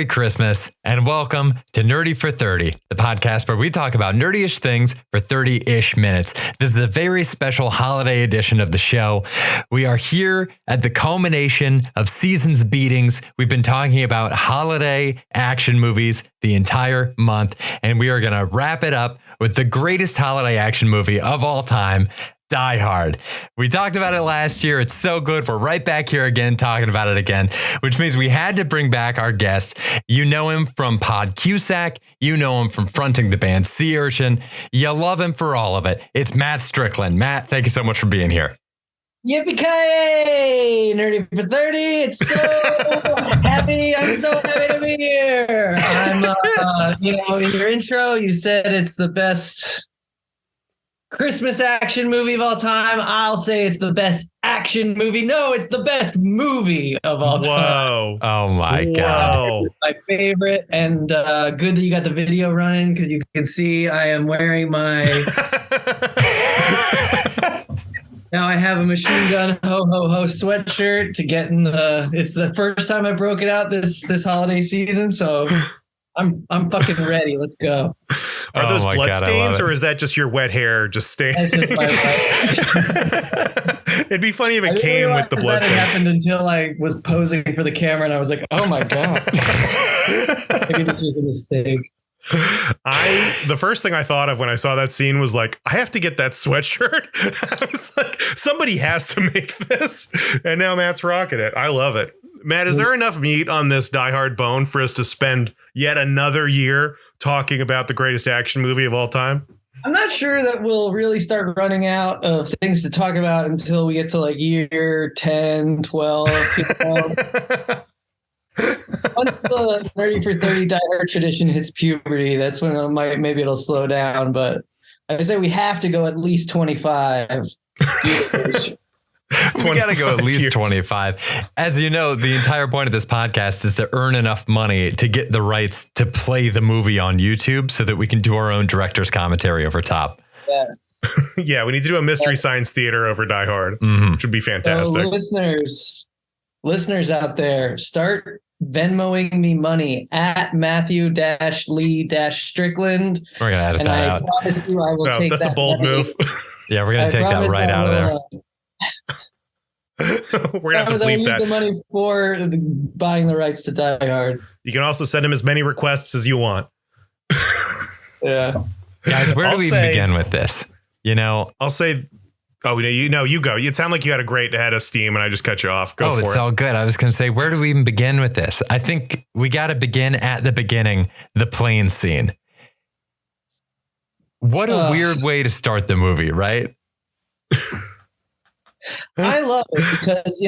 Christmas, and welcome to Nerdy for 30, the podcast where we talk about nerdy-ish things for 30-ish minutes. This is a very special holiday edition of the show. We are here at the culmination of season's beatings. We've been talking about holiday action movies the entire month, and we are going to wrap it up with the greatest holiday action movie of all time, Die Hard. We talked about it last year. It's so good. We're right back here again talking about it again, which means we had to bring back our guest. You know him from Pod Cusack. You know him from fronting the band Sea Urchin. You love him for all of it. It's Matt Strickland. Matt, thank you so much for being here. Yippee-ki-yay! Nerdy for 30. It's so happy. I'm so happy to be here. In your intro, you said it's the best Christmas action movie of all time. I'll say it's the best action movie. No, it's the best movie of all time. Whoa. Oh my God. It's my favorite, and good that you got the video running because you can see I am wearing my now I have a machine gun ho ho ho sweatshirt to get in it's the first time I broke it out this holiday season, so I'm fucking ready. Let's go. Are those blood stains, or is that just your wet hair just stained? It'd be funny if it came with the blood stains. That happened until I was posing for the camera, and I was like, "Oh my God, maybe this was a mistake." The first thing I thought of when I saw that scene was like, I have to get that sweatshirt. I was like, somebody has to make this, and now Matt's rocking it. I love it. Matt, is there enough meat on this Die Hard bone for us to spend yet another year talking about the greatest action movie of all time? I'm not sure that we'll really start running out of things to talk about until we get to like year 10, 12. Once the 30 for 30 Die Hard tradition hits puberty, that's when maybe it'll slow down. But I say we have to go at least 25 years. We got to go at least 25. As you know, the entire point of this podcast is to earn enough money to get the rights to play the movie on YouTube so that we can do our own director's commentary over top. Yes. Yeah, we need to do a Mystery Science Theater over Die Hard, which would be fantastic. So listeners out there, start Venmoing me money at Matthew-Lee-Strickland. We're going to edit that out. I promise you I will take that's that. A bold move. Yeah, we're going to take that right out of there. We're gonna have to bleep that. The money for buying the rights to Die Hard. You can also send him as many requests as you want. Yeah, guys, where do we begin with this? I'll say. Oh, you go. You sound like you had a great head of steam, and I just cut you off. Go for it. It's all good. I was going to say, where do we even begin with this? I think we got to begin at the beginning, the plane scene. What a weird way to start the movie, right? I love it because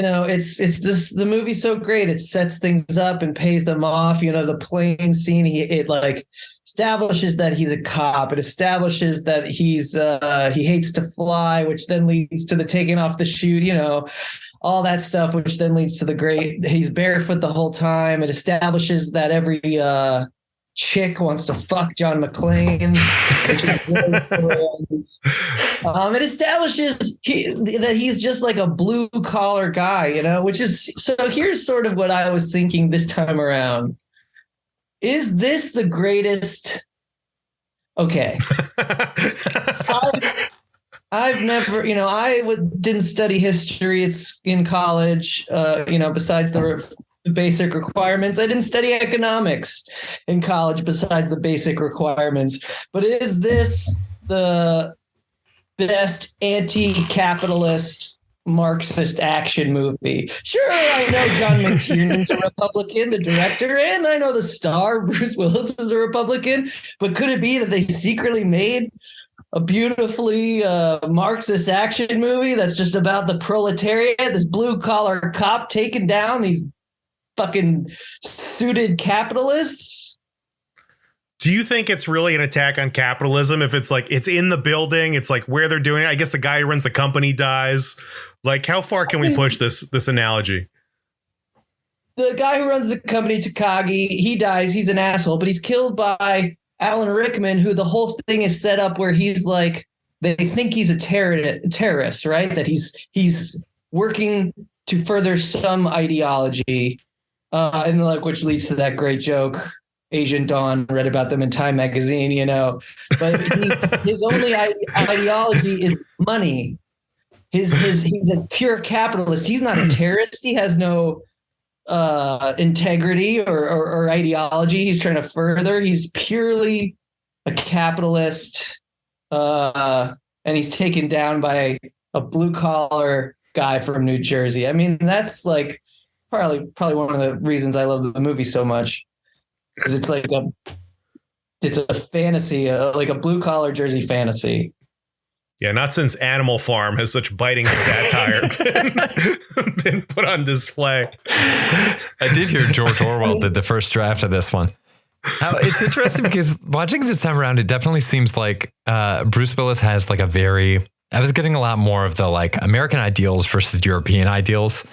the movie's so great. It sets things up and pays them off. The plane scene, it like establishes that he's a cop. It establishes that he hates to fly, which then leads to the taking off the chute. All that stuff, which then leads to he's barefoot the whole time. It establishes that every chick wants to fuck John McClane. Which is really it establishes that he's just like a blue collar guy, which is so. Here's sort of what I was thinking this time around. Is this the greatest? Okay. I've never, didn't study history. It's in college, besides the basic requirements. I didn't study economics in college besides the basic requirements. But is this the best anti-capitalist Marxist action movie? Sure, I know John McTiernan's a Republican, the director, and I know the star, Bruce Willis, is a Republican. But could it be that they secretly made a beautifully Marxist action movie that's just about the proletariat, this blue-collar cop taking down these fucking suited capitalists? Do you think it's really an attack on capitalism? If it's like it's in the building, it's like where they're doing it. I guess the guy who runs the company dies. Like, how far can we push this analogy? The guy who runs the company, Takagi, he dies. He's an asshole, but he's killed by Alan Rickman, who the whole thing is set up where he's like, they think he's a terrorist, right? That he's working to further some ideology. And like, which leads to that great joke. Asian Dawn read about them in Time magazine, but his only ideology is money. He's a pure capitalist. He's not a terrorist. He has no integrity or ideology he's trying to further. He's purely a capitalist, and he's taken down by a blue collar guy from New Jersey. I mean, that's like probably one of the reasons I love the movie so much, because it's like it's a fantasy, like a blue collar Jersey fantasy. Yeah, not since Animal Farm has such biting satire been put on display. I did hear George Orwell did the first draft of this one. It's interesting because watching it this time around, it definitely seems like Bruce Willis has like I was getting a lot more of the like American ideals versus European ideals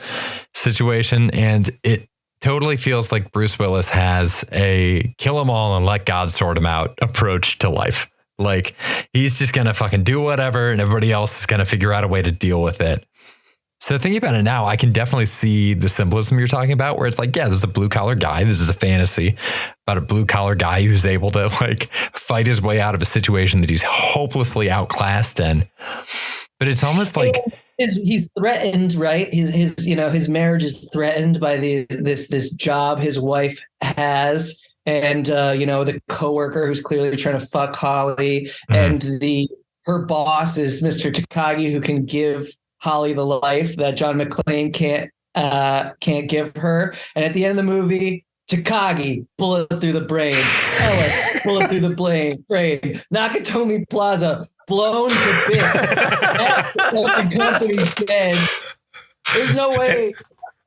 situation. And it totally feels like Bruce Willis has a kill 'em all and let God sort 'em out approach to life. Like he's just going to fucking do whatever and everybody else is going to figure out a way to deal with it. So thinking about it now, I can definitely see the symbolism you're talking about where it's like, yeah, this is a blue collar guy. This is a fantasy about a blue collar guy who's able to like fight his way out of a situation that he's hopelessly outclassed in. But it's almost like he's threatened, right? His marriage is threatened by this job his wife has. And, the coworker who's clearly trying to fuck Holly, and her boss is Mr. Takagi, who can give Holly the life that John McClane can't give her. And at the end of the movie, Takagi, bullet through the brain. Ellis, bullet through the brain. Nakatomi Plaza, blown to bits. The company's dead. There's no way.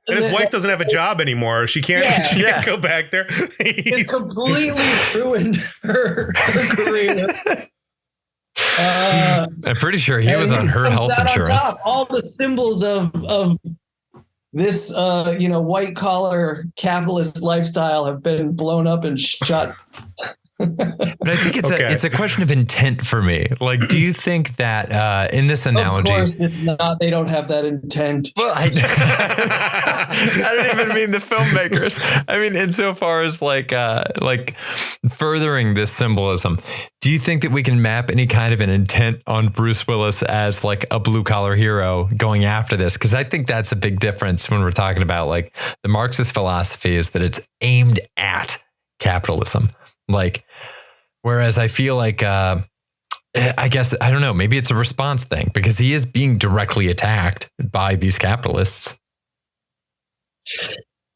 And his wife doesn't have a job anymore. She can't go back there. It's completely ruined her career. I'm pretty sure he was on her health insurance. All the symbols of this, white collar capitalist lifestyle have been blown up and shot. But I think it's a question of intent for me. Like, do you think that in this analogy, of course it's not, they don't have that intent. Well, I don't even mean the filmmakers. I mean, insofar as like furthering this symbolism, do you think that we can map any kind of an intent on Bruce Willis as like a blue collar hero going after this? Because I think that's a big difference when we're talking about like the Marxist philosophy is that it's aimed at capitalism. Like, whereas I feel like, I guess, I don't know, maybe it's a response thing because he is being directly attacked by these capitalists.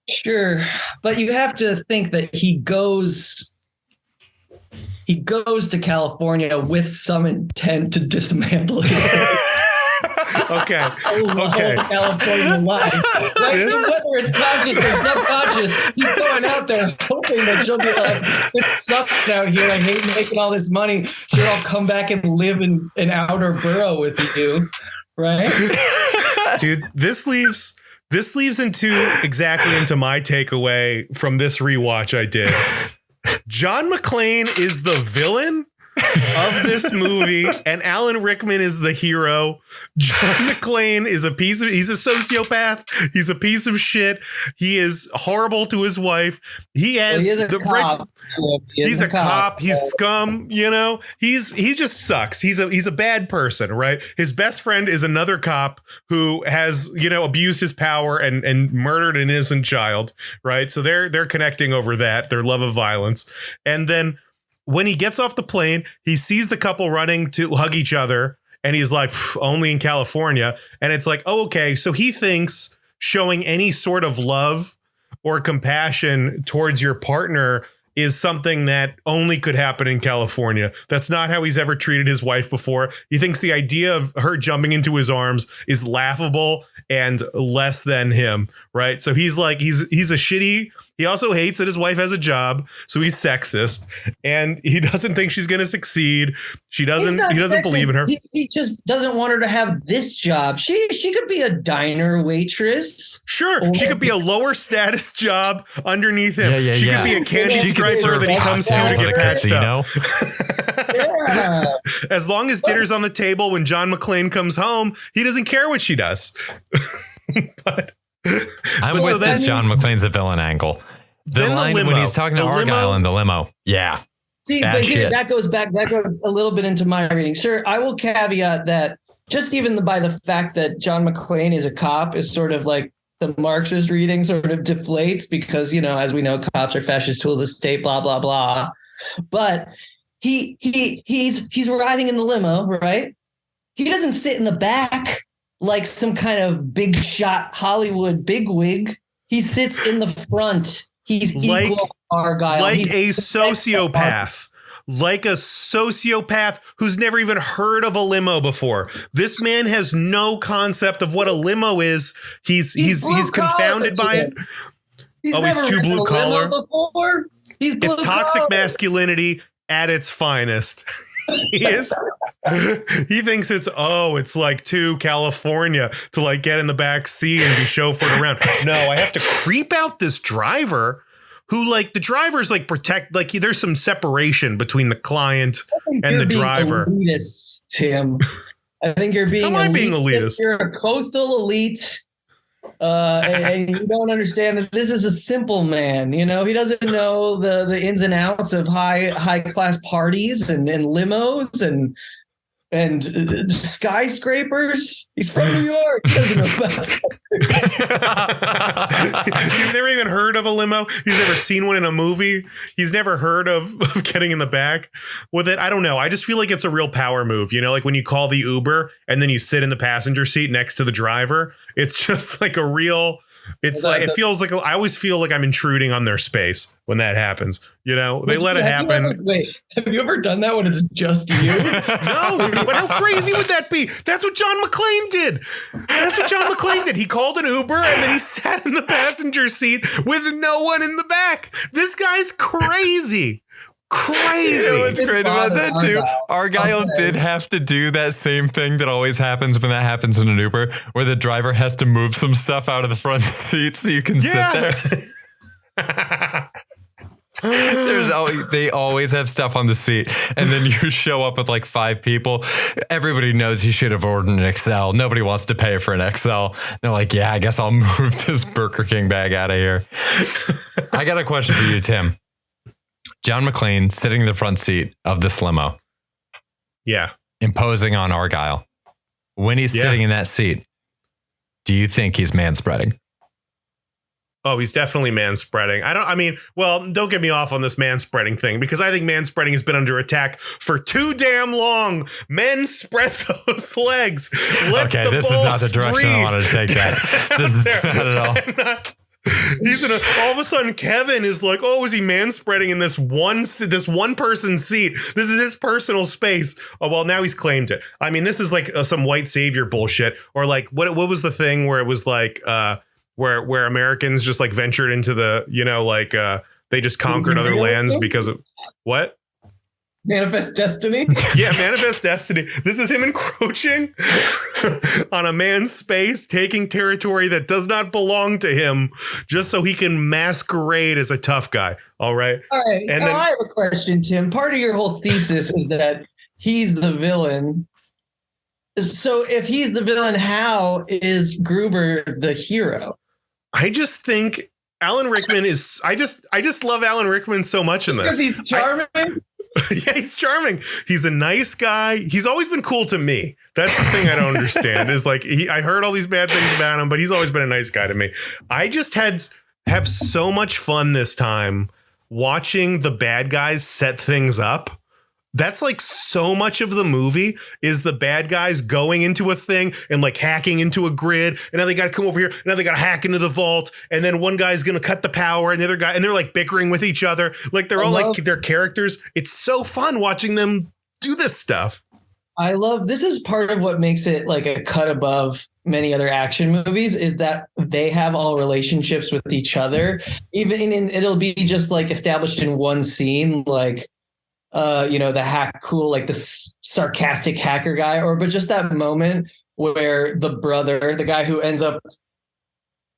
Sure. But you have to think that he goes to California with some intent to dismantle it. Okay. California life. Right? Whether it's conscious or subconscious, he's going out there hoping that she'll be like, it sucks out here. I hate making all this money. Sure, I'll come back and live in an outer borough with you. Right? Dude, this leaves into my takeaway from this rewatch I did. John McClane is the villain of this movie and Alan Rickman is the hero. John McClane is he's a sociopath. He's a piece of shit. He is horrible to his wife. He is a cop. He's a cop. He's scum, he just sucks. He's a bad person, right? His best friend is another cop who has, abused his power and murdered an innocent child, right? So they're connecting over that, their love of violence. And then when he gets off the plane, he sees the couple running to hug each other. And he's like, only in California. And it's like, oh, okay. So he thinks showing any sort of love or compassion towards your partner is something that only could happen in California. That's not how he's ever treated his wife before. He thinks the idea of her jumping into his arms is laughable and less than him. Right. So he's like, he's a shitty. He also hates that his wife has a job. So he's sexist and he doesn't think she's going to succeed. He doesn't believe in her. He just doesn't want her to have this job. She could be a diner waitress. Sure. She could be a lower status job underneath him. She could be a candy striper that he comes to get packed up. Yeah. As long as dinner's on the table when John McClane comes home, he doesn't care what she does. But I'm with this John McClane's a villain angle. The line when he's talking to Argyle in the limo. Yeah. See, but here, that goes a little bit into my reading. Sure, I will caveat that just even by the fact that John McClane is a cop is sort of like the Marxist reading sort of deflates because, as we know, cops are fascist tools of the state, blah, blah, blah. But he's riding in the limo, right? He doesn't sit in the back like some kind of big shot Hollywood bigwig. He sits in the front. He's equal to Argyle. Like a sociopath. Like a sociopath who's never even heard of a limo before. This man has no concept of what a limo is. He's confounded by it. He's too blue collar. It's toxic masculinity at its finest. He thinks it's like too California to like get in the back seat and be chauffeured around. No, I have to creep out this driver who like the driver's like protect, like there's some separation between the client and the driver. Elitist, Tim. I think you're being Am I being elitist? You're a coastal elite. And you don't understand that this is a simple man. He doesn't know the ins and outs of high class parties and limos and skyscrapers. He's from New York. He doesn't know about skyscrapers. He's never even heard of a limo. He's never seen one in a movie. He's never heard of getting in the back with it. I don't know. I just feel like it's a real power move. Like when you call the Uber and then you sit in the passenger seat next to the driver. It's just like a real. It's like it feels like I always feel like I'm intruding on their space when that happens. They let it happen. Have you ever done that when it's just you? No, but how crazy would that be? That's what John McClane did. He called an Uber and then he sat in the passenger seat with no one in the back. This guy's crazy. Crazy. What's great about that too? Argyle did have to do that same thing that always happens when that happens in an Uber, where the driver has to move some stuff out of the front seat so you can sit there. They always have stuff on the seat, and then you show up with like 5 people. Everybody knows you should have ordered an XL. Nobody wants to pay for an XL. They're like, yeah, I guess I'll move this Burger King bag out of here. I got a question for you, Tim. John McClane sitting in the front seat of this limo. Yeah. Imposing on Argyle. When he's sitting in that seat, do you think he's manspreading? Oh, he's definitely manspreading. Don't get me off on this manspreading thing, because I think manspreading has been under attack for too damn long. Men spread those legs. Okay, this is not the direction I wanted to take that. This is not at all. All of a sudden Kevin is like, oh, is he manspreading in this one person seat? This is his personal space. Oh, well, now he's claimed it. I mean, this is like some white savior bullshit, or like what was the thing where it was like where Americans just like ventured into the they just conquered other lands because of what? Manifest Destiny? Yeah, Manifest Destiny. This is him encroaching on a man's space, taking territory that does not belong to him, just so he can masquerade as a tough guy. All right. And now I have a question, Tim. Part of your whole thesis is that he's the villain. So if he's the villain, how is Gruber the hero? I just think Alan Rickman is. I just love Alan Rickman so much in this. Because he's charming. Yeah, he's charming. He's a nice guy. He's always been cool to me. That's the thing I don't understand is like I heard all these bad things about him, but he's always been a nice guy to me. I just have so much fun this time watching the bad guys set things up. That's like so much of the movie is the bad guys going into a thing and like hacking into a grid. And now they got to come over here. Now they got to hack into the vault. And then one guy's going to cut the power and the other guy, and they're like bickering with each other. Like they're all like their characters. It's so fun watching them do this stuff. This is part of what makes it like a cut above many other action movies is that they have all relationships with each other. It'll be just like established in one scene, like, the hack cool, like the sarcastic hacker guy, but just that moment where the brother, the guy who ends up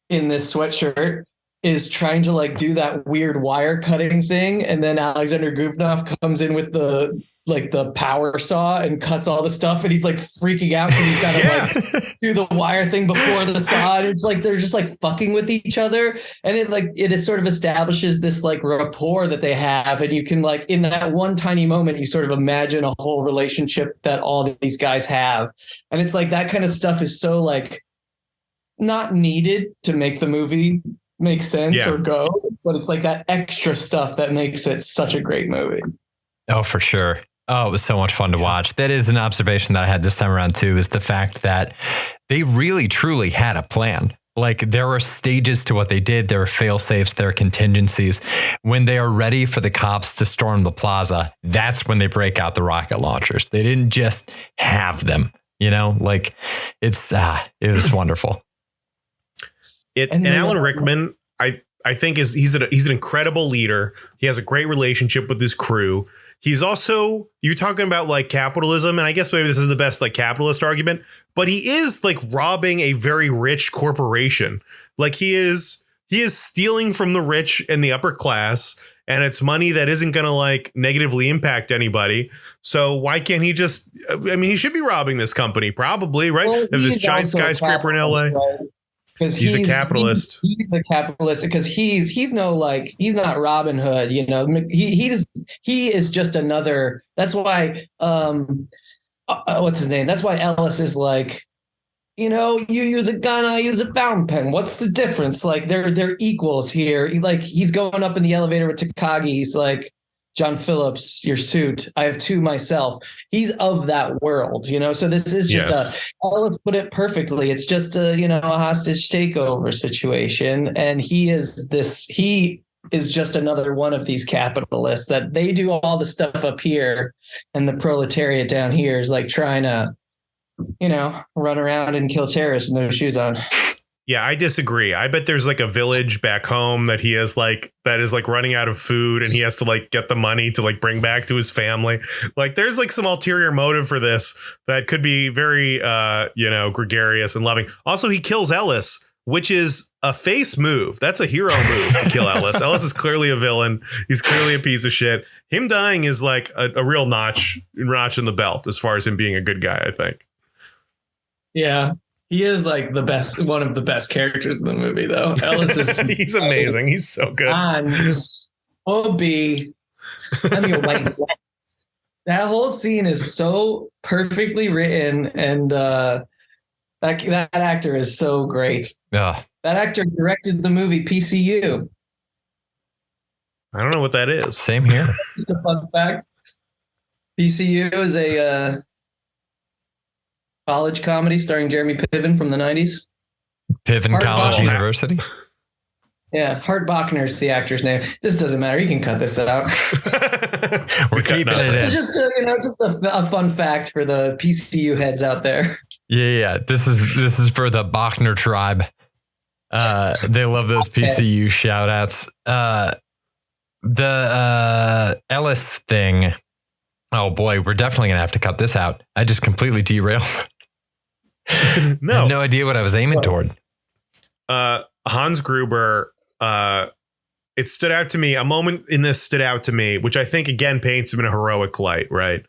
in this sweatshirt, is trying to like do that weird wire cutting thing. And then Alexander Goofnoff comes in with the like the power saw and cuts all the stuff, and he's like freaking out because he's got to like do the wire thing before the saw. And it's like they're just like fucking with each other, and it is sort of establishes this like rapport that they have, and you can like in that one tiny moment you sort of imagine a whole relationship that all these guys have, and it's like that kind of stuff is so like not needed to make the movie make sense or go, but it's like that extra stuff that makes it such a great movie. Oh, for sure. Oh, it was so much fun to watch. That is an observation that I had this time around too, is the fact that they really truly had a plan. Like there were stages to what they did. There were fail safes, there were contingencies. When they are ready for the cops to storm the plaza, that's when they break out the rocket launchers. They didn't just have them, you know, like it was wonderful. And Alan Rickman, I think he's an incredible leader. He has a great relationship with his crew. He's also, you're talking about like capitalism, and I guess maybe this is the best like capitalist argument, but he is like robbing a very rich corporation. Like he is stealing from the rich and the upper class, and it's money that isn't going to like negatively impact anybody. So why can't he just, I mean, he should be robbing this company probably, right? Well, If this giant skyscraper in LA. Right? Because he's a capitalist. He's a capitalist because he's not Robin Hood, you know. He is just another. That's why what's his name? That's why Ellis is like, you know, you use a gun, I use a fountain pen. What's the difference? Like they're equals here. He's going up in the elevator with Takagi. He's like, John Phillips, your suit. I have two myself. He's of that world, you know. So this is just Ellis put it perfectly. It's just a hostage takeover situation, and he is just another one of these capitalists that they do all the stuff up here, and the proletariat down here is like trying to, you know, run around and kill terrorists with no shoes on. Yeah, I disagree. I bet there's like a village back home that he has like that is like running out of food, and he has to like get the money to like bring back to his family. Like there's like some ulterior motive for this that could be very gregarious and loving. Also, he kills Ellis, which is a face move. That's a hero move to kill Ellis. Ellis is clearly a villain. He's clearly a piece of shit. Him dying is like a real notch in the belt as far as him being a good guy, I think. Yeah. He is like one of the best characters in the movie, though. Ellis is he's amazing. He's so good. Obi, that whole scene is so perfectly written, and that actor is so great. Yeah, that actor directed the movie PCU. I don't know what that is. Same here. Just a fun fact. PCU is a college comedy starring Jeremy Piven from the 90s. Piven College University? Yeah, Hart Bachner's the actor's name. This doesn't matter. You can cut this out. We're keeping it in. It's just a fun fact for the PCU heads out there. Yeah. This is for the Bachner tribe. They love those PCU shout outs. The Ellis thing. Oh boy, we're definitely gonna have to cut this out. I just completely derailed. No. I had no idea what I was aiming toward. Hans Gruber, it stood out to me. A moment in this stood out to me, which I think again paints him in a heroic light, right?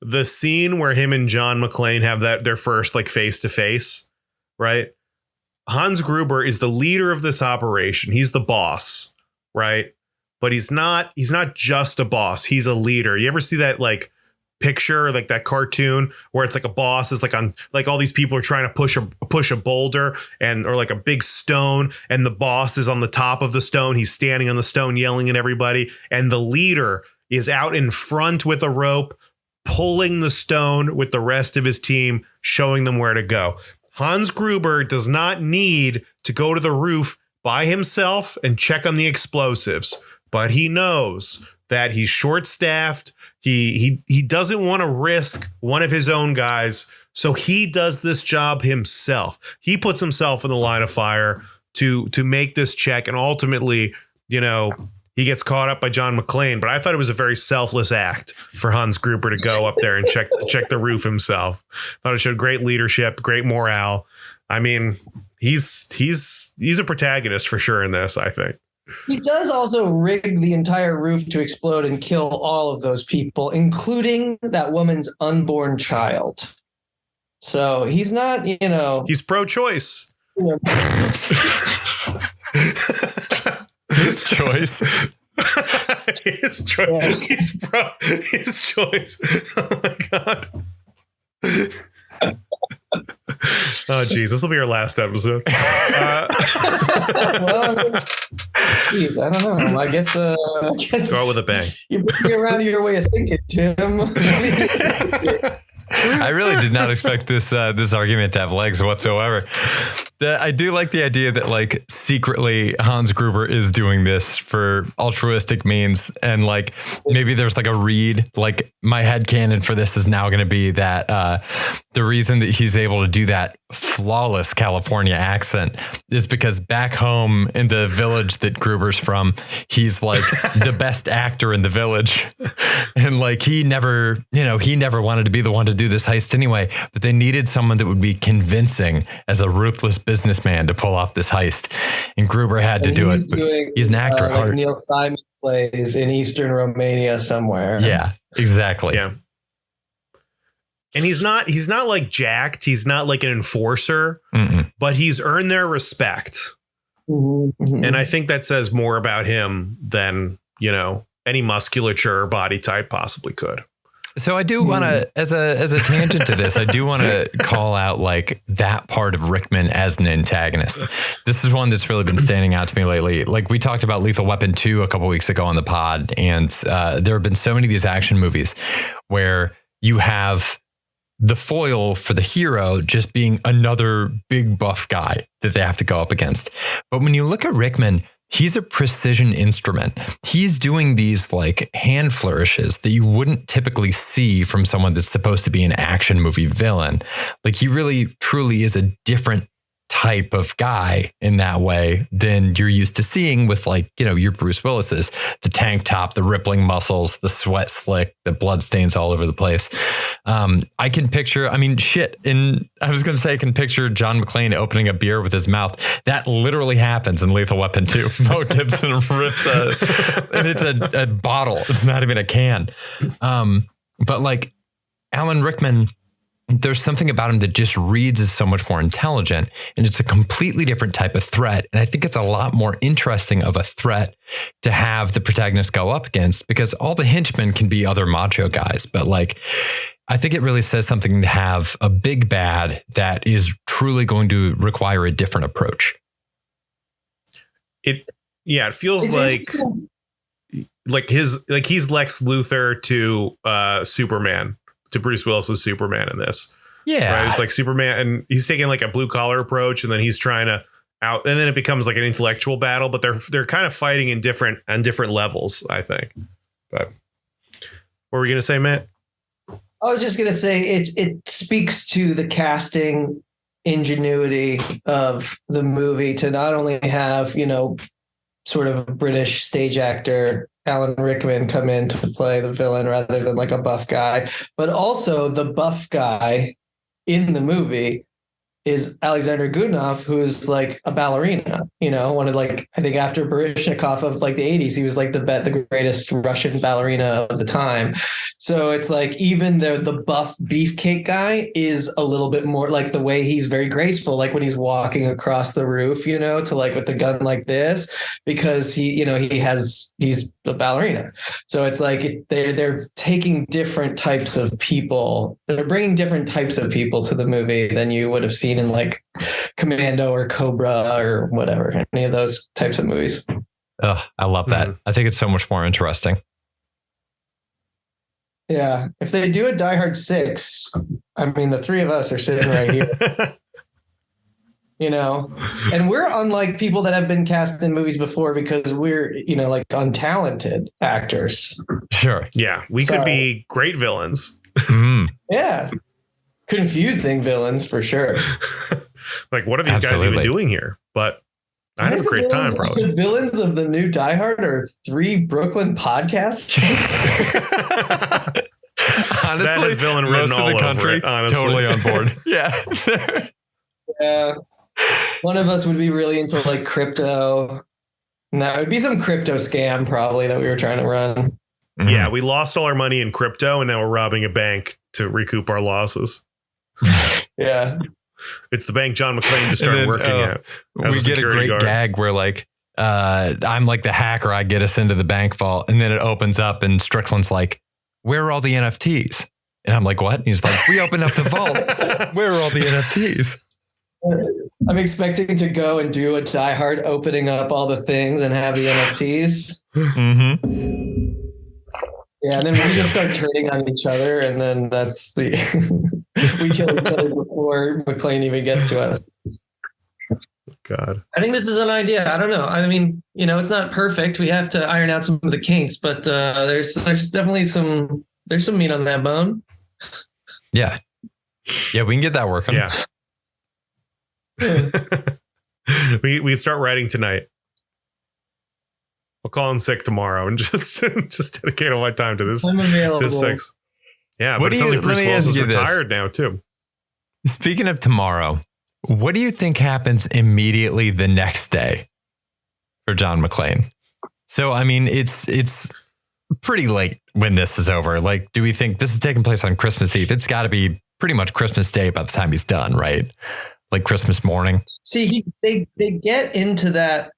The scene where him and John McClane have their first like face to face, right? Hans Gruber is the leader of this operation. He's the boss, right? But he's not just a boss. He's a leader. You ever see that like picture, like that cartoon where it's like a boss is like on like all these people are trying to push a boulder or like a big stone, and the boss is on the top of the stone. He's standing on the stone yelling at everybody, and the leader is out in front with a rope pulling the stone with the rest of his team, showing them where to go. Hans Gruber does not need to go to the roof by himself and check on the explosives, but he knows that he's short-staffed. He doesn't want to risk one of his own guys, so he does this job himself. He puts himself in the line of fire to make this check, and ultimately, you know, he gets caught up by John McClane. But I thought it was a very selfless act for Hans Gruber to go up there and check the roof himself. Thought it showed great leadership, great morale. I mean, he's a protagonist for sure in this, I think. He does also rig the entire roof to explode and kill all of those people, including that woman's unborn child. So he's not, He's pro-choice. His choice. His choice. Yeah. His choice. Oh my god. Oh geez, this will be our last episode. Well, geez, I don't know. I guess Go out with a bang. You're bringing around your way of thinking, Tim. I really did not expect this argument to have legs whatsoever. I do like the idea that like secretly Hans Gruber is doing this for altruistic means, and like maybe there's like a read. Like my headcanon for this is now going to be that the reason that he's able to do that flawless California accent is because back home in the village that Gruber's from, he's like the best actor in the village, and like he never wanted to be the one to do this heist anyway, but they needed someone that would be convincing as a ruthless businessman to pull off this heist, and Gruber had to do it. He's an actor. Like Neil Simon plays in Eastern Romania somewhere. Yeah, exactly. Yeah. And he's not like jacked. He's not like an enforcer, but he's earned their respect. Mm-hmm. And I think that says more about him than, any musculature or body type possibly could. So I do want to, as a tangent to this, I do want to call out like that part of Rickman as an antagonist. This is one that's really been standing out to me lately. Like we talked about Lethal Weapon 2 a couple weeks ago on the pod, and there have been so many of these action movies where you have the foil for the hero just being another big buff guy that they have to go up against. But when you look at Rickman, he's a precision instrument. He's doing these like hand flourishes that you wouldn't typically see from someone that's supposed to be an action movie villain. Like he really truly is a different type of guy in that way than you're used to seeing with like, your Bruce Willis's, the tank top, the rippling muscles, the sweat slick, the blood stains all over the place. I can picture, I can picture John McClane opening a beer with his mouth. That literally happens in Lethal Weapon 2. Mo Gibson rips and it's a bottle. It's not even a can. But like Alan Rickman, there's something about him that just reads as so much more intelligent, and it's a completely different type of threat. And I think it's a lot more interesting of a threat to have the protagonist go up against, because all the henchmen can be other macho guys. But like, I think it really says something to have a big bad that is truly going to require a different approach. It feels like he's Lex Luthor to Superman. To Bruce Willis's Superman in this. Yeah. Right? It's like Superman, and he's taking like a blue collar approach, and then he's trying to out, and then it becomes like an intellectual battle, but they're kind of fighting on different levels, I think. But what were we gonna say, Matt? I was just gonna say it speaks to the casting ingenuity of the movie to not only have, sort of a British stage actor Alan Rickman come in to play the villain rather than like a buff guy, but also the buff guy in the movie is Alexander Godunov, who's like a ballerina, one of like, I think after Baryshnikov of like the 80s, he was like the greatest Russian ballerina of the time. So it's like even the buff beefcake guy is a little bit more like the way he's very graceful, like when he's walking across the roof, to like with the gun like this, because he's a ballerina. So it's like they're taking different types of people. They're bringing different types of people to the movie than you would have seen in like Commando or Cobra or whatever, any of those types of movies. Oh, I love that. Mm-hmm. I think it's so much more interesting. Yeah. If they do a Die Hard 6, the three of us are sitting right here. And we're unlike people that have been cast in movies before because we're, like untalented actors. Sure. Yeah. We could be great villains. Mm. Yeah. Confusing villains for sure. Like, what are these guys even doing here? But I had a great time, probably. The villains of the new Die Hard are 3 Brooklyn podcasts. Honestly, that is villain written most all of the country, over it, honestly. Totally on board. Yeah. Yeah. One of us would be really into like crypto. No, it'd be some crypto scam probably that we were trying to run. Yeah, we lost all our money in crypto, and now we're robbing a bank to recoup our losses. Yeah. It's the bank John McClane just started working at. We get a great gag where like, I'm like the hacker. I get us into the bank vault, and then it opens up, and Strickland's like, "Where are all the NFTs?" And I'm like, "What?" And he's like, "We opened up the vault. Where are all the NFTs?" I'm expecting to go and do a Die Hard opening up all the things and have the NFTs. Mm-hmm. Yeah, and then we just start turning on each other, and then that's the we kill each other before McClane even gets to us. God. I think this is an idea. I don't know. I mean, it's not perfect. We have to iron out some of the kinks, but there's definitely some meat on that bone. Yeah. Yeah, we can get that working. Yeah. we start writing tonight. I'll call in sick tomorrow and just dedicate all my time to this. I'm available. This sex. Yeah, What but it do sounds you- like Bruce let me Willis ask is you this. retired now too. Speaking of tomorrow, what do you think happens immediately the next day for John McClane? So, I mean, it's pretty late when this is over. Like, do we think this is taking place on Christmas Eve? It's got to be pretty much Christmas Day by the time he's done, right? Like Christmas morning. See, they get into that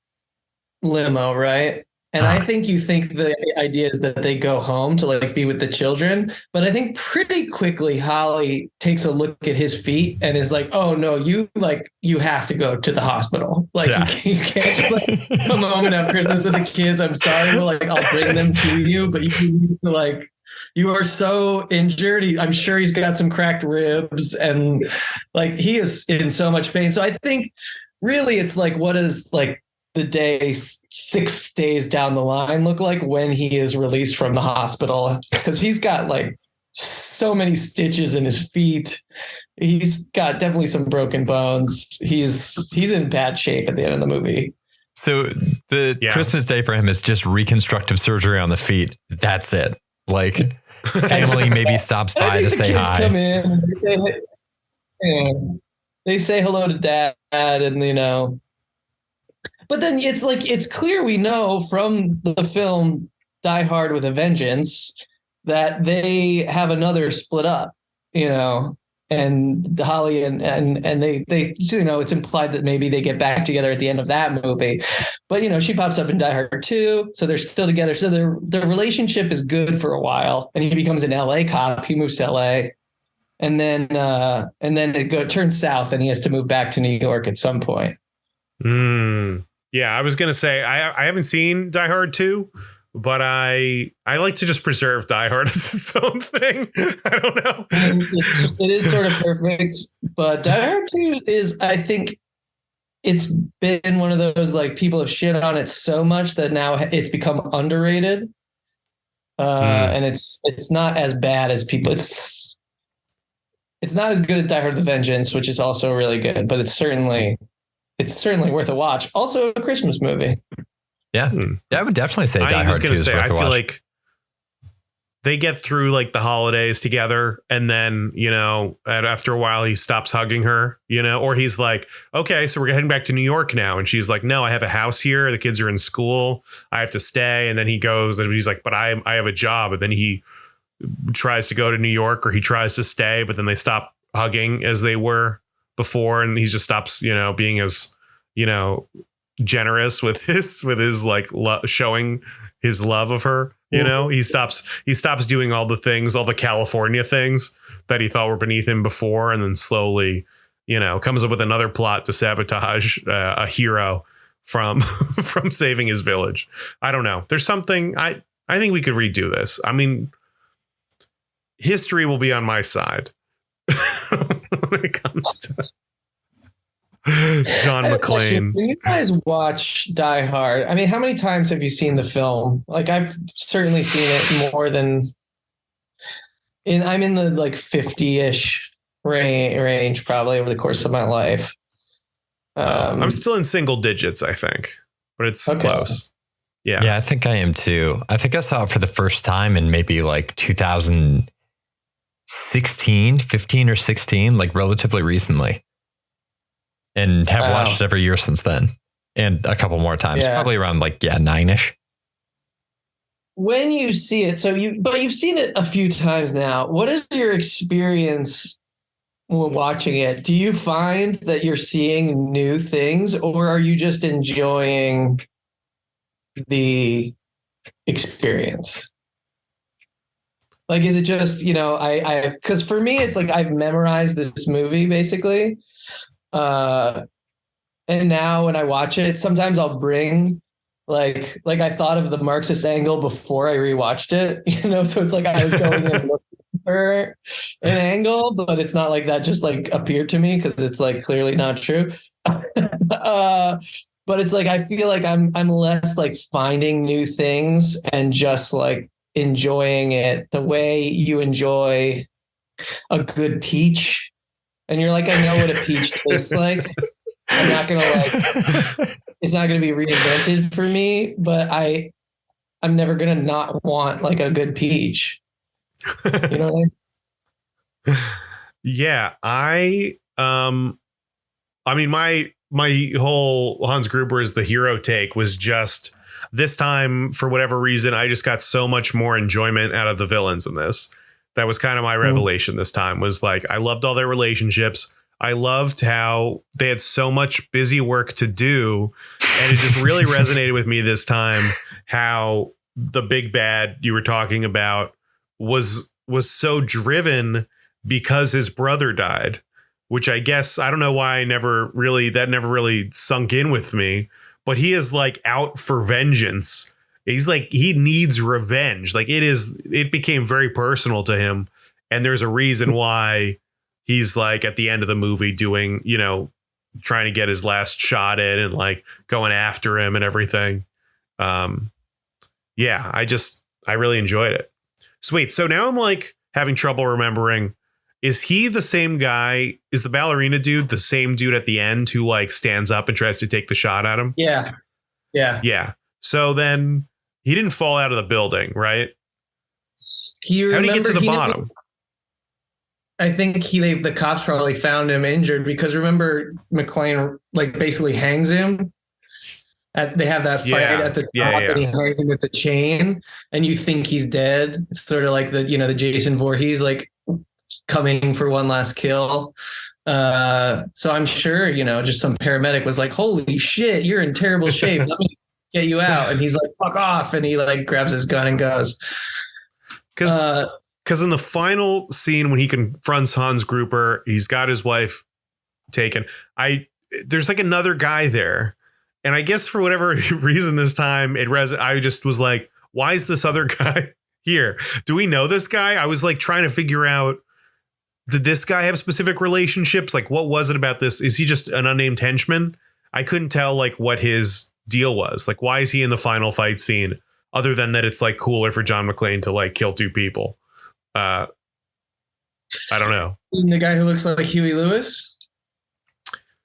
limo, right? And I think you think the idea is that they go home to like be with the children, but I think pretty quickly Holly takes a look at his feet and is like, "Oh no, you have to go to the hospital. Like you can't just like come home and have Christmas with the kids. I'm sorry, well, like I'll bring them to you, but you need to like." You are so injured. I'm sure he's got some cracked ribs and like he is in so much pain. So I think really it's like, what is like the day 6 days down the line look like when he is released from the hospital? Because he's got like so many stitches in his feet. He's got definitely some broken bones. He's in bad shape at the end of the movie. So the Christmas Day for him is just reconstructive surgery on the feet. That's it. Like family maybe stops by to say hi. Come in and they say hello to dad, and but then it's like it's clear we know from the film Die Hard with a Vengeance that they have another split up, and Holly and they it's implied that maybe they get back together at the end of that movie, but she pops up in Die Hard 2, so they're still together, so their relationship is good for a while, and he becomes an LA cop. He moves to LA, and then it turns south and he has to move back to New York at some point. Yeah, I was gonna say I haven't seen Die Hard 2, but I like to just preserve Die Hard as its own thing. I don't know. It is sort of perfect, but Die Hard 2 is, I think, it's been one of those like people have shit on it so much that now it's become underrated, and it's not as bad as people. It's not as good as Die Hard: The Vengeance, which is also really good, but it's certainly worth a watch. Also, a Christmas movie. Yeah, I would definitely say Die Hard 2 is worth a watch. I feel like they get through like the holidays together, and then after a while he stops hugging her, or he's like, okay, so we're heading back to New York now, and she's like, no, I have a house here, the kids are in school, I have to stay. And then he goes and he's like, but I have a job, and then he tries to go to New York, or he tries to stay, but then they stop hugging as they were before, and he just stops being as generous with his like showing his love of her. He stops doing all the things, all the California things that he thought were beneath him before, and then slowly comes up with another plot to sabotage a hero from saving his village. I don't know, there's something I think we could redo this. I mean, history will be on my side when it comes to John McClane. When you guys watch Die Hard, I mean, how many times have you seen the film? Like, I've certainly seen it more than I'm in the like 50-ish range probably over the course of my life. I'm still in single digits, I think, but it's close. Yeah, I think I am too. I think I saw it for the first time in maybe like 2016, 15 or 16, like relatively recently. And have watched it every year since then. and a couple more times, Yeah. probably around like 9-ish. When you see it, but you've seen it a few times now. What is your experience when watching it? Do you find that you're seeing new things, or are you just enjoying the experience? Like, is it just, because for me, it's like I've memorized this movie basically. And now when I watch it, sometimes I'll bring like I thought of the Marxist angle before I rewatched it, so it's like I was going in looking for an angle, but it's not like that just like appeared to me because it's like clearly not true. But it's like I feel like I'm less like finding new things and just like enjoying it the way you enjoy a good peach. And you're like, I know what a peach tastes like. I'm not gonna it's not gonna be reinvented for me, but I'm never gonna not want like a good peach. You know what I mean? Yeah, I mean my whole Hans Gruber is the hero take was just this time, for whatever reason, I just got so much more enjoyment out of the villains in this. That was kind of my revelation this time, was like I loved all their relationships. I loved how they had so much busy work to do. And it just really resonated with me this time, how the big bad you were talking about was so driven because his brother died, which I guess, I don't know why that never really sunk in with me, but he is like out for vengeance. He's like, he needs revenge. Like it became very personal to him. And there's a reason why he's like at the end of the movie doing, trying to get his last shot in and like going after him and everything. Yeah, I really enjoyed it. Sweet. So now I'm like having trouble remembering. Is he the same guy? Is the ballerina dude the same dude at the end who like stands up and tries to take the shot at him? Yeah. Yeah. Yeah. So then he didn't fall out of the building, right? How did he get to the bottom? I think the cops probably found him injured because remember McClane like basically hangs him. They have that fight at the top and he hangs him with the chain and you think he's dead. It's sort of like the Jason Voorhees like coming for one last kill. So I'm sure, just some paramedic was like, holy shit, you're in terrible shape. Let me get you out. And he's like, fuck off. And he like grabs his gun and goes. Because in the final scene when he confronts Hans Gruber, he's got his wife taken. There's like another guy there. And I guess for whatever reason this time, I just was like, why is this other guy here? Do we know this guy? I was like trying to figure out, did this guy have specific relationships? Like, what was it about this? Is he just an unnamed henchman? I couldn't tell like what his deal was. Like, why is he in the final fight scene other than that it's like cooler for John McClane to like kill two people? I don't know. The guy who looks like Huey Lewis?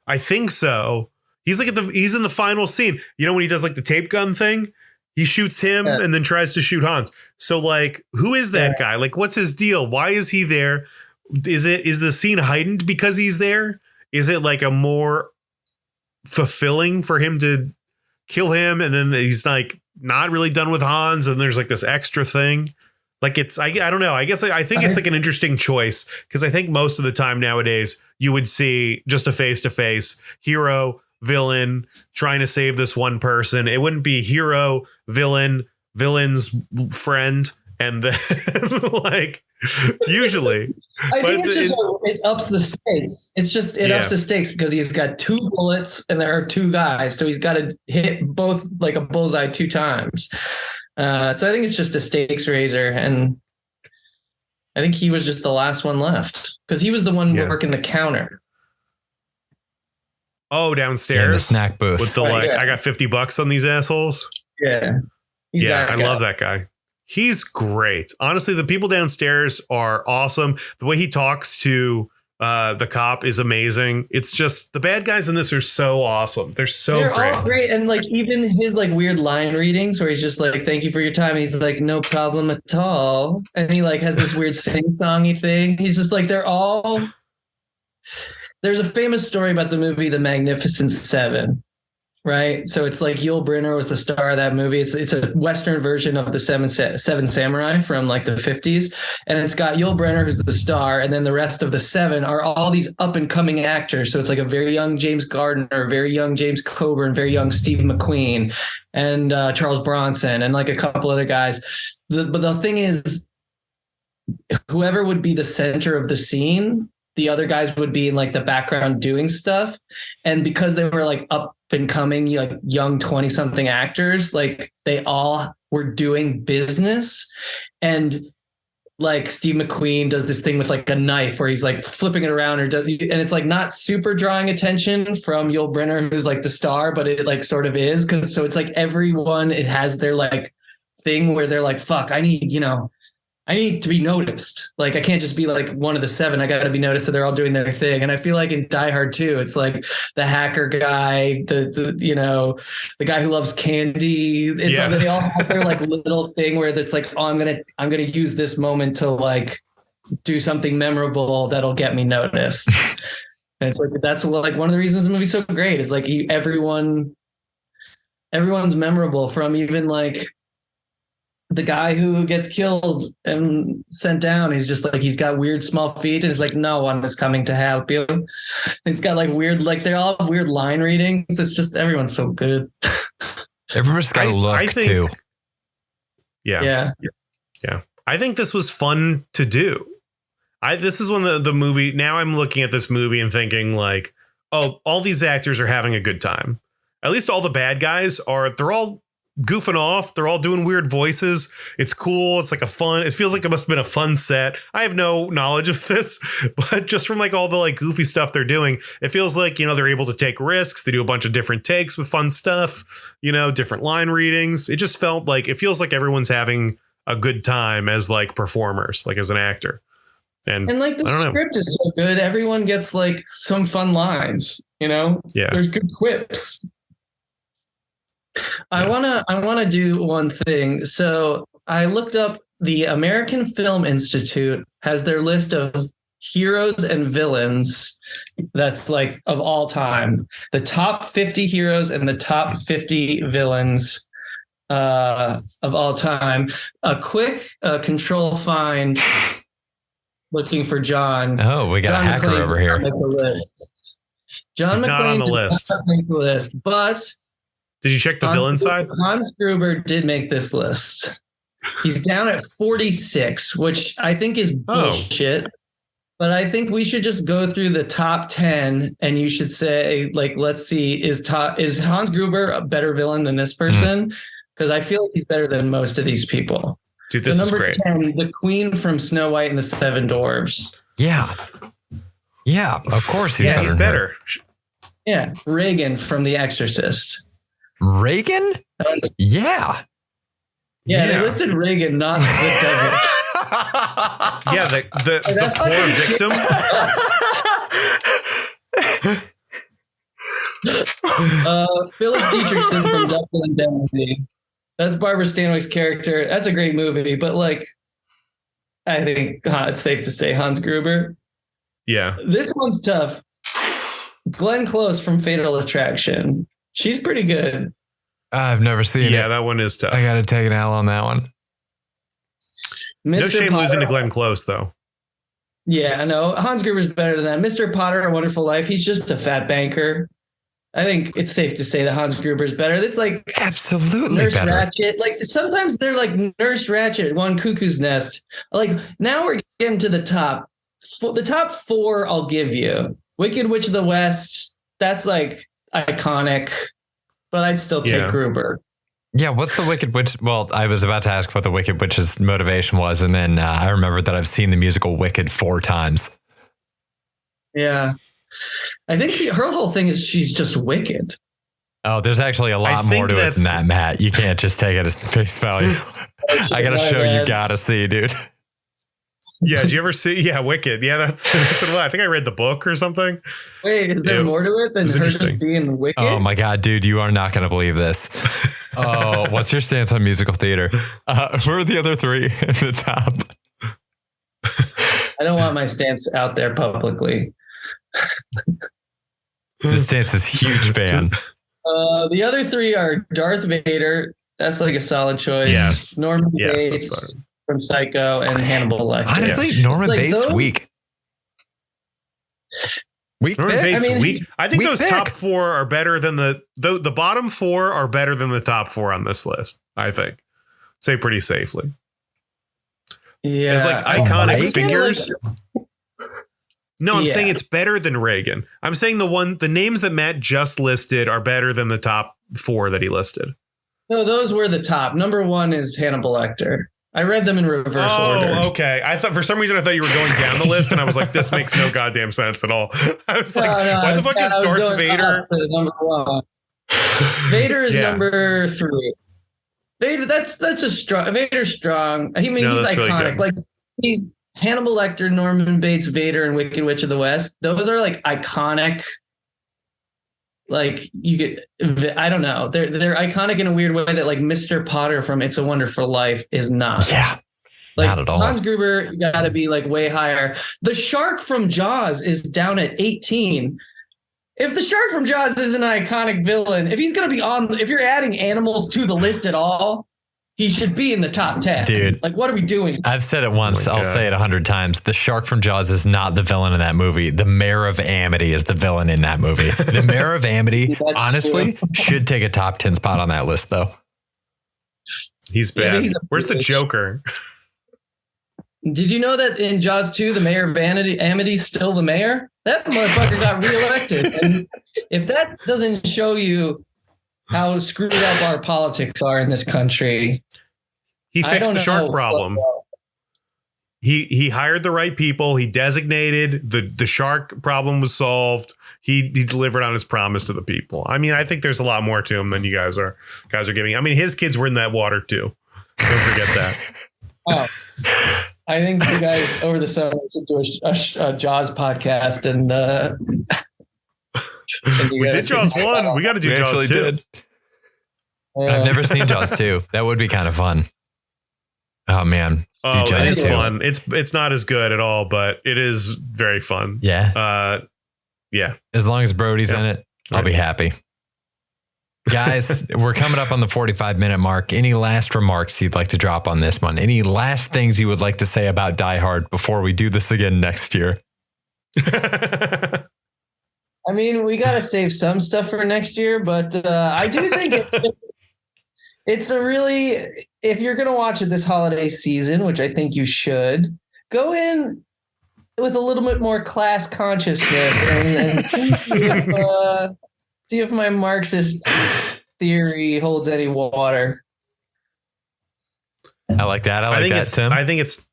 I think so. He's like he's in the final scene. When he does like the tape gun thing, he shoots him and then tries to shoot Hans. So like, who is that guy? Like, what's his deal? Why is he there? Is the scene heightened because he's there? Is it like a more fulfilling for him to kill him? And then he's like not really done with Hans. And there's like this extra thing. Like I don't know. I guess I think it's like an interesting choice because I think most of the time nowadays you would see just a face-to-face hero, villain trying to save this one person. It wouldn't be hero, villain, villain's friend. And then like usually, I think it's just it ups the stakes. It's just ups the stakes because he's got two bullets and there are two guys. So he's got to hit both like a bullseye 2 times. So I think it's just a stakes raiser. And I think he was just the last one left because he was the one working the counter. Oh, downstairs in the snack booth with the I got $50 on these assholes. Yeah. I love that guy. He's great. Honestly, the people downstairs are awesome. The way he talks to the cop is amazing. It's just the bad guys in this are so awesome. They're great. All great. And like even his like weird line readings where he's just like, thank you for your time. He's like, no problem at all. And he like has this weird sing-songy thing. He's just like, there's a famous story about the movie The Magnificent Seven, right? So it's like Yul Brynner was the star of that movie. It's a Western version of the Seven Samurai from like the 50s. And it's got Yul Brynner, who's the star. And then the rest of the seven are all these up and coming actors. So it's like a very young James Gardner, very young James Coburn, very young Steve McQueen, and Charles Bronson, and like a couple other guys. But the thing is, whoever would be the center of the scene, the other guys would be in like the background doing stuff. And because they were like up and coming, like young 20 something actors, like they all were doing business. And like Steve McQueen does this thing with like a knife where he's like flipping it around, and it's like not super drawing attention from Yul Brynner, who's like the star, but it like sort of is. So it's like everyone, it has their like thing where they're like, fuck, I need to be noticed. Like, I can't just be like one of the seven. I got to be noticed. So they're all doing their thing. And I feel like in Die Hard too, it's like the hacker guy, the guy who loves candy. It's they all have their like little thing where it's like, oh, I'm going to use this moment to like do something memorable that'll get me noticed. And it's like, that's like one of the reasons the movie's so great. Is like everyone's memorable, from even like the guy who gets killed and sent down. He's just like, he's got weird small feet, and he's like, no one is coming to help you. He's got like weird, like they're all weird line readings. It's just, everyone's so good. Everybody's got a look too. Yeah. I think this was fun to do. This is when the movie, now I'm looking at this movie and thinking like, oh, all these actors are having a good time. At least all the bad guys they're all goofing off. They're all doing weird voices. It's cool. It's like it feels like it must have been a fun set. I have no knowledge of this, but just from like all the like goofy stuff they're doing, it feels like, they're able to take risks. They do a bunch of different takes with fun stuff, different line readings. It just felt like, it feels like everyone's having a good time as like performers, like as an actor. And like the script is so good. Everyone gets like some fun lines, Yeah. There's good quips. I wanna do one thing. So I looked up, the American Film Institute has their list of heroes and villains that's like of all time. The top 50 heroes and the top 50 villains of all time. A quick control find looking for John. Oh, we got John a hacker McClane over here. Make the list. John He's McClane not on the list. Make the list, but did you check the villain side? Hans Gruber did make this list. He's down at 46, which I think is bullshit. But I think we should just go through the top 10, and you should say, like, let's see, is Hans Gruber a better villain than this person? Because I feel like he's better than most of these people. Dude, this is great. Number 10, the Queen from Snow White and the Seven Dwarfs. Yeah. Yeah, of course he's better. Yeah, Reagan from The Exorcist. Reagan? Yeah. Yeah, they listed Reagan, not the devil. Yeah, the poor victim. Phyllis Dietrichson from Double Indemnity. That's Barbara Stanwyck's character. That's a great movie, but like, I think it's safe to say Hans Gruber. Yeah. This one's tough. Glenn Close from Fatal Attraction. She's pretty good. I've never seen it. Yeah, that one is tough. I got to take an L on that one. No shame losing to Glenn Close, though. Yeah, I know. Hans Gruber's better than that. Mr. Potter, A Wonderful Life, he's just a fat banker. I think it's safe to say that Hans Gruber's better. It's like absolutely Nurse better. Ratched. Like sometimes they're like Nurse Ratched, One Cuckoo's Nest. Like now we're getting to the top. The top four I'll give you. Wicked Witch of the West. That's like iconic, but I'd still take Gruber. Yeah, what's the Wicked Witch? Well, I was about to ask what the Wicked Witch's motivation was, and then I remembered that I've seen the musical Wicked 4 times. Yeah. I think her whole thing is she's just wicked. Oh, there's actually a lot more to it than that, Matt. You can't just take it as face value. I got to show you, got to see, dude. Yeah, did you ever see? Yeah, Wicked. Yeah, that's what I think I read the book or something. Wait, is there more to it than her just being wicked? Oh my God, dude, you are not going to believe this. Oh, what's your stance on musical theater? Who are the other three in the top? I don't want my stance out there publicly. This stance is huge fan. The other three are Darth Vader. That's like a solid choice. Yes. Norman Yes, Bates from Psycho and Hannibal Lecter. Honestly, Norman Bates, weak. Norman Bates, weak. I think those pick. top four are better than the bottom four are better than the top four on this list. I think, say pretty safely. Yeah, as like iconic figures. No, I'm Yeah. saying it's better than Reagan. I'm saying the names that Matt just listed are better than the top four that he listed. No, those were the top. Number one is Hannibal Lecter. I read them in reverse order. Oh, okay. I thought for some reason I thought you were going down the list, and I was like, this makes no goddamn sense at all. I was like, why the fuck is Darth Vader number one? Vader is number three. Vader, that's a strong. Vader's strong. I mean, he's iconic. Really Hannibal Lecter, Norman Bates, Vader, and Wicked Witch of the West. Those are like iconic. Like you get, I don't know. They're iconic in a weird way that like Mr. Potter from It's a Wonderful Life is not. Yeah. Like not at all. Hans Gruber, you got to be like way higher. The shark from Jaws is down at 18. If the shark from Jaws is an iconic villain, if he's going to be if you're adding animals to the list at all, he should be in the top 10. Dude. Like, what are we doing? I've said it once. I'll say it 100 times. The shark from Jaws is not the villain in that movie. The mayor of Amity is the villain in that movie. The mayor of Amity, honestly, should take a top 10 spot on that list, though. He's bad. Where's the Joker? Did you know that in Jaws 2, the mayor of Amity's still the mayor? That motherfucker got reelected. And if that doesn't show you how screwed up our politics are in this country. He fixed the shark problem. He hired the right people. He designated the shark problem was solved. He delivered on his promise to the people. I mean, I think there's a lot more to him than you guys are giving. I mean, his kids were in that water too. Don't forget that. Oh, I think you guys over the summer should do a Jaws podcast and we did Jaws 1. We got to do Jaws 2. Did. I've never seen Jaws 2. That would be kind of fun. Oh man. Oh, it is fun. It's not as good at all, but it is very fun. Yeah. Yeah. As long as Brody's in it, I'll be happy. Guys, we're coming up on the 45-minute mark. Any last remarks you'd like to drop on this one? Any last things you would like to say about Die Hard before we do this again next year? I mean, we got to save some stuff for next year, but I do think it's a really, if you're going to watch it this holiday season, which I think you should, go in with a little bit more class consciousness and see if my Marxist theory holds any water. I like that. I like that, Tim. I think it's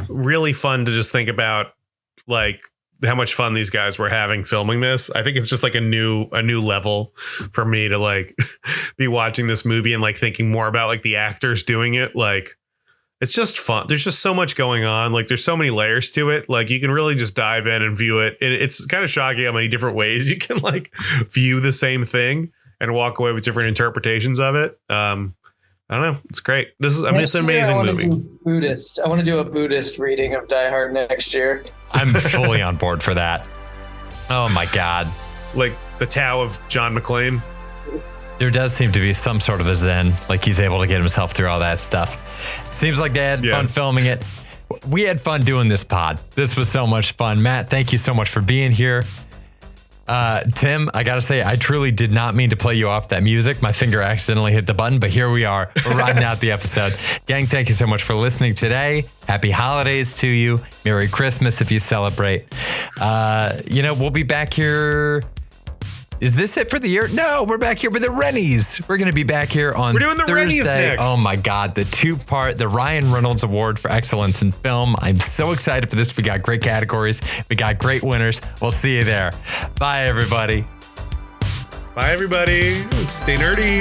really fun to just think about like how much fun these guys were having filming this. I think it's just like a new level for me to like be watching this movie and like thinking more about like the actors doing it. Like it's just fun. There's just so much going on. Like there's so many layers to it. Like you can really just dive in and view it. It's kind of shocking how many different ways you can like view the same thing and walk away with different interpretations of it. I don't know. It's great. It's an amazing movie. I want to do a Buddhist reading of Die Hard next year. I'm fully on board for that. Oh my God. Like the Tao of John McClane. There does seem to be some sort of a zen, like he's able to get himself through all that stuff. Seems like they had fun filming it. We had fun doing this pod. This was so much fun. Matt, thank you so much for being here. Tim, I gotta say, I truly did not mean to play you off that music. My finger accidentally hit the button, but here we are. We're riding out the episode. Gang, thank you so much for listening today. Happy holidays to you. Merry Christmas if you celebrate. We'll be back here. Is this it for the year? No, we're back here with the Rennies. We're going to be back here on Thursday. We're doing the Rennies next. Oh my God, the Ryan Reynolds Award for Excellence in Film. I'm so excited for this. We got great categories. We got great winners. We'll see you there. Bye, everybody. Bye, everybody. Stay nerdy.